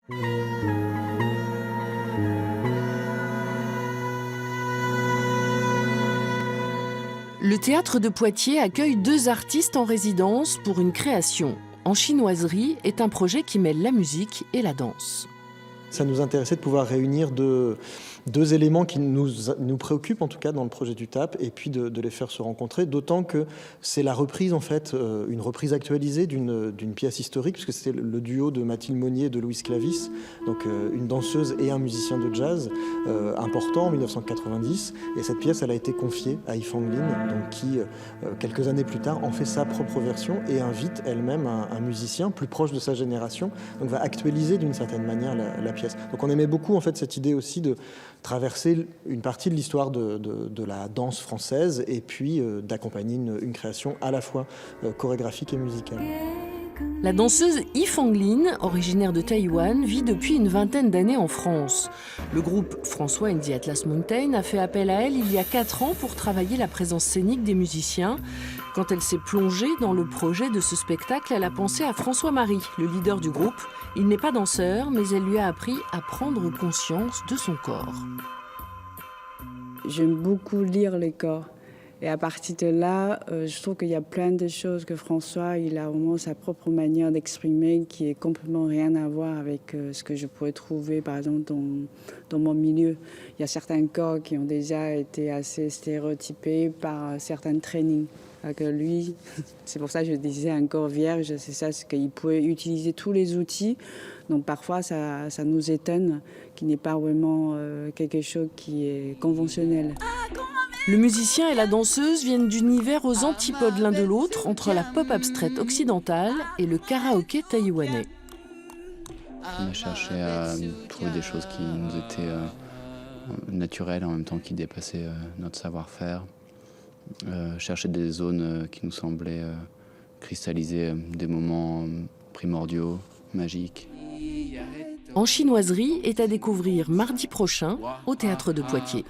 Le théâtre de Poitiers accueille 2 artistes en résidence pour une création. En chinoiserie est un projet qui mêle la musique et la danse. Ça nous intéressait de pouvoir réunir deux éléments qui nous préoccupent en tout cas dans le projet du TAP, et puis de les faire se rencontrer, d'autant que c'est la reprise en fait, une reprise actualisée d'une pièce historique, puisque c'était le duo de Mathilde Monnier et de Louise Clavis, donc une danseuse et un musicien de jazz important en 1990, et cette pièce elle a été confiée à Yifang Lin, donc qui quelques années plus tard en fait sa propre version et invite elle-même un musicien plus proche de sa génération, donc va actualiser d'une certaine manière la pièce. Donc on aimait beaucoup en fait cette idée aussi de traverser une partie de l'histoire de la danse française et puis d'accompagner une création à la fois chorégraphique et musicale. La danseuse Yifang Lin, originaire de Taïwan, vit depuis une vingtaine d'années en France. Le groupe François and the Atlas Mountain a fait appel à elle il y a 4 ans pour travailler la présence scénique des musiciens. Quand elle s'est plongée dans le projet de ce spectacle, elle a pensé à François-Marie, le leader du groupe. Il n'est pas danseur, mais elle lui a appris à prendre conscience de son corps. J'aime beaucoup lire les corps. Et à partir de là, je trouve qu'il y a plein de choses que François, il a vraiment sa propre manière d'exprimer qui est complètement rien à voir avec ce que je pourrais trouver, par exemple, dans mon milieu. Il y a certains corps qui ont déjà été assez stéréotypés par certains trainings. Que lui, c'est pour ça que je disais un corps vierge, c'est ça, c'est qu'il pouvait utiliser tous les outils. Donc parfois, ça nous étonne qu'il n'est pas vraiment quelque chose qui est conventionnel. Le musicien et la danseuse viennent d'univers aux antipodes l'un de l'autre, entre la pop abstraite occidentale et le karaoké taïwanais. On a cherché à trouver des choses qui nous étaient naturelles, en même temps qui dépassaient notre savoir-faire. Chercher des zones qui nous semblaient cristalliser des moments primordiaux, magiques. En chinoiserie est à découvrir mardi prochain au Théâtre de Poitiers.